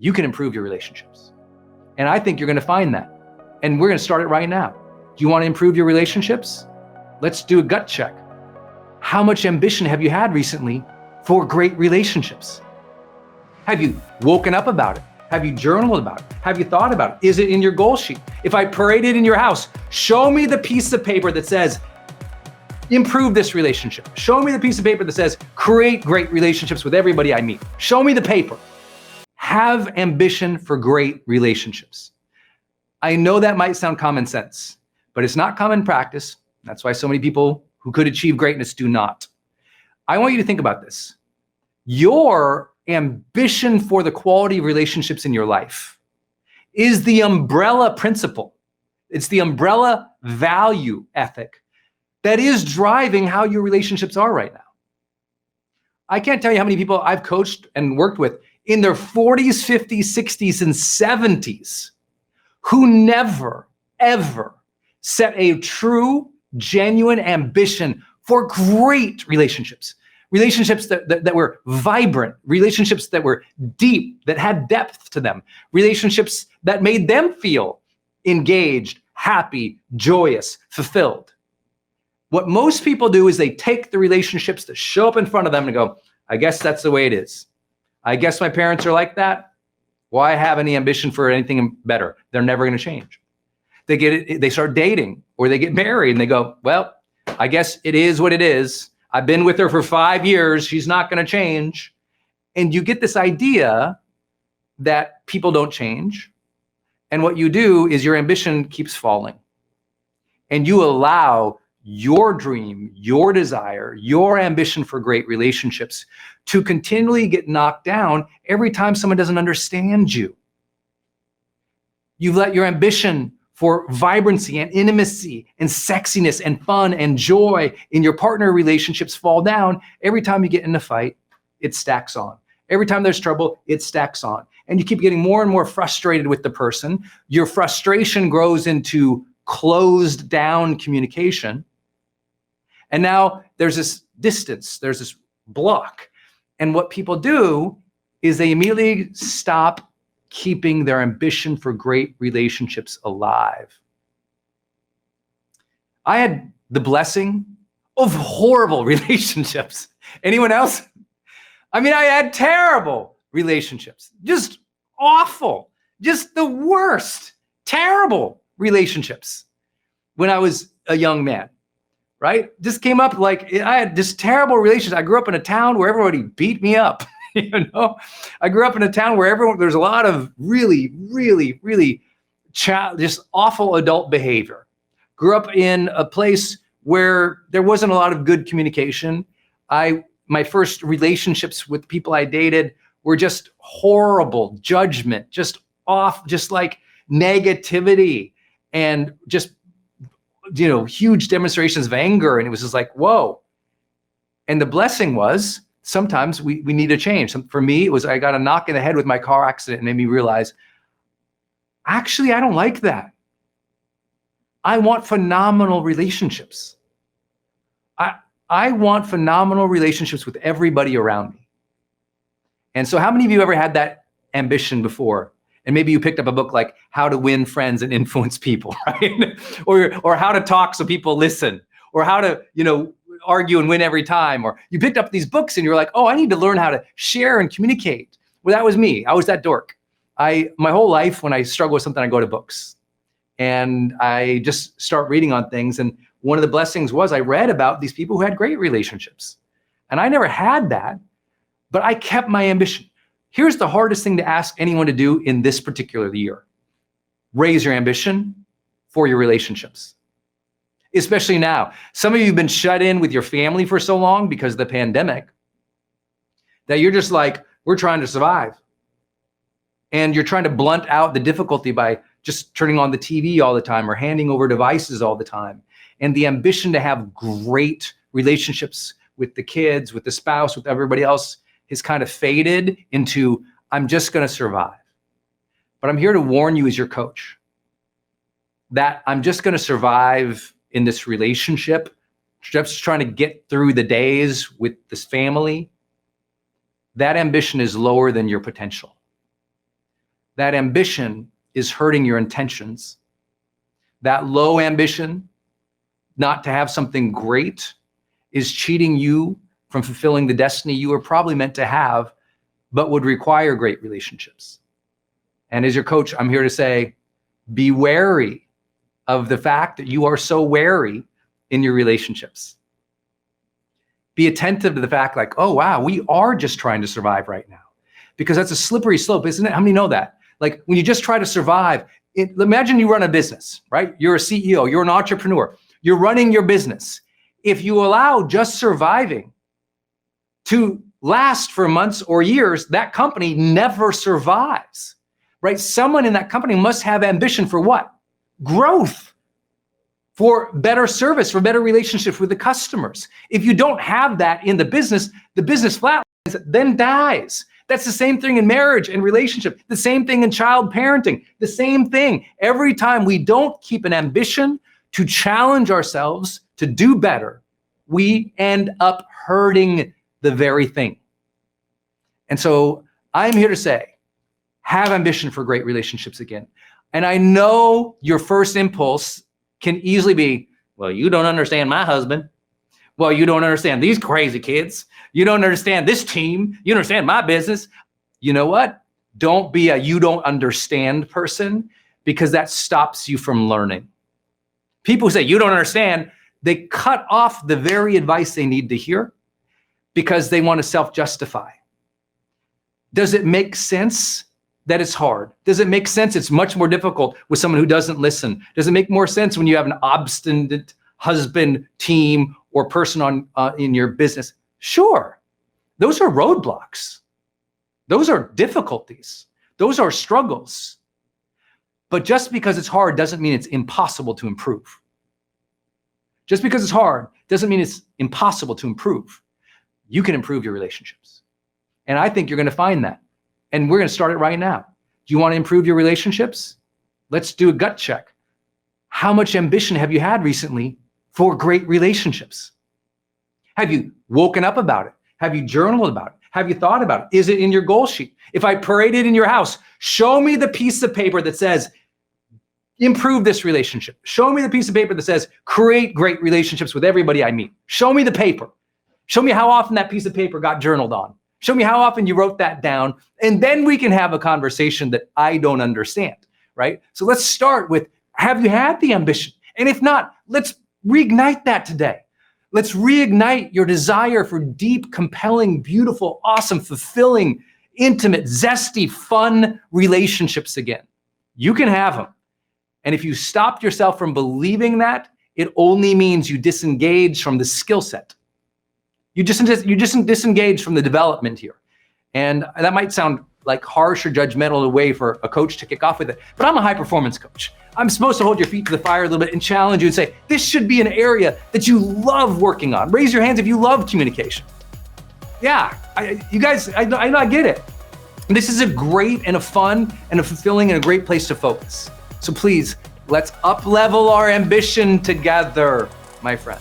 you can improve your relationships. And I think you're going to find that. And we're going to start it right now. Do you want to improve your relationships? Let's do a gut check. How much ambition have you had recently for great relationships? Have you woken up about it? Have you journaled about it? Have you thought about it? Is it in your goal sheet? If I parade it in your house, show me the piece of paper that says, improve this relationship. Show me the piece of paper that says, create great relationships with everybody I meet. Show me the paper. Have ambition for great relationships. I know that might sound common sense, but it's not common practice. That's why so many people who could achieve greatness do not. I want you to think about this. Your ambition for the quality of relationships in your life is the umbrella principle. It's the umbrella value ethic that is driving how your relationships are right now. I can't tell you how many people I've coached and worked with in their 40s, 50s, 60s, and 70s who never, ever set a true, genuine ambition for great relationships. Relationships that were vibrant, relationships that were deep, that had depth to them, relationships that made them feel engaged, happy, joyous, fulfilled. What most people do is they take the relationships that show up in front of them and go, I guess that's the way it is. I guess my parents are like that. Why have any ambition for anything better? They're never going to change. They start dating or they get married and they go, well, I guess it is what it is. I've been with her for 5 years. She's not going to change. And you get this idea that people don't change. And what you do is your ambition keeps falling. And you allow your dream, your desire, your ambition for great relationships to continually get knocked down every time someone doesn't understand you. You've let your ambition for vibrancy and intimacy and sexiness and fun and joy in your partner relationships fall down. Every time you get in a fight, it stacks on. Every time there's trouble, it stacks on. And you keep getting more and more frustrated with the person. Your frustration grows into closed down communication. And now there's this distance, there's this block. And what people do is they immediately stop keeping their ambition for great relationships alive. I had the blessing of horrible relationships. Anyone else? I mean, I had terrible relationships, just awful, just the worst, terrible relationships when I was a young man, right? Just came up like I had just terrible relationships. I grew up in a town where everybody beat me up. I grew up in a town where there's a lot of really, really, really just awful adult behavior. Grew up in a place where there wasn't a lot of good communication. My first relationships with people I dated were just horrible judgment, just off, just like negativity and just, huge demonstrations of anger. And it was just like, whoa. And the blessing was, sometimes we need a change. For me, it was I got a knock in the head with my car accident and made me realize, actually, I don't like that. I want phenomenal relationships. I want phenomenal relationships with everybody around me. And so how many of you ever had that ambition before? And maybe you picked up a book like How to Win Friends and Influence People, right? or How to Talk So People Listen, or How to, argue and win every time, or you picked up these books and you're like, oh, I need to learn how to share and communicate. Well, that was me. I was that dork. My whole life, when I struggle with something, I go to books and I just start reading on things. And one of the blessings was I read about these people who had great relationships. And I never had that, but I kept my ambition. Here's the hardest thing to ask anyone to do in this particular year. Raise your ambition for your relationships. Especially now. Some of you have been shut in with your family for so long because of the pandemic that you're just like, we're trying to survive. And you're trying to blunt out the difficulty by just turning on the TV all the time or handing over devices all the time. And the ambition to have great relationships with the kids, with the spouse, with everybody else has kind of faded into, I'm just going to survive. But I'm here to warn you as your coach that I'm just going to survive in this relationship, just trying to get through the days with this family. That ambition is lower than your potential. that ambition is hurting your intentions. That low ambition, not to have something great, is cheating you from fulfilling the destiny you were probably meant to have, but would require great relationships. And as your coach, I'm here to say, be wary of the fact that you are so wary in your relationships. Be attentive to the fact like, oh, wow, we are just trying to survive right now. Because that's a slippery slope, isn't it? How many know that? Like when you just try to survive, imagine you run a business, right? You're a CEO, you're an entrepreneur, you're running your business. If you allow just surviving to last for months or years, that company never survives, right? Someone in that company must have ambition for what? Growth, for better service, for better relationships with the customers. If you don't have that in the business flatlines, then dies. That's the same thing in marriage and relationship, the same thing in child parenting, the same thing. Every time we don't keep an ambition to challenge ourselves to do better, we end up hurting the very thing. And so I'm here to say, have ambition for great relationships again. And I know your first impulse can easily be, well, you don't understand my husband. Well, you don't understand these crazy kids. You don't understand this team. You don't understand my business. You know what? Don't be a you don't understand person, because that stops you from learning. People who say you don't understand, they cut off the very advice they need to hear because they want to self-justify. Does it make sense that it's hard? Does it make sense it's much more difficult with someone who doesn't listen? Does it make more sense when you have an obstinate husband, team, or person in your business? Sure. Those are roadblocks. Those are difficulties. Those are struggles. But just because it's hard doesn't mean it's impossible to improve. Just because it's hard doesn't mean it's impossible to improve. You can improve your relationships. And I think you're going to find that. And we're going to start it right now. Do you want to improve your relationships? Let's do a gut check. How much ambition have you had recently for great relationships? Have you woken up about it? Have you journaled about it? Have you thought about it? Is it in your goal sheet? If I parade it in your house, show me the piece of paper that says, improve this relationship. Show me the piece of paper that says, create great relationships with everybody I meet. Show me the paper. Show me how often that piece of paper got journaled on. Show me how often you wrote that down. And then we can have a conversation that I don't understand, right? So let's start with, have you had the ambition? And if not, let's reignite that today. Let's reignite your desire for deep, compelling, beautiful, awesome, fulfilling, intimate, zesty, fun relationships again. You can have them. And if you stopped yourself from believing that, it only means you disengage from the skill set. You just disengage from the development here. And that might sound like harsh or judgmental way for a coach to kick off with it, but I'm a high performance coach. I'm supposed to hold your feet to the fire a little bit and challenge you and say, this should be an area that you love working on. Raise your hands if you love communication. Yeah, you guys, I know I get it. This is a great and a fun and a fulfilling and a great place to focus. So please, let's up-level our ambition together, my friend.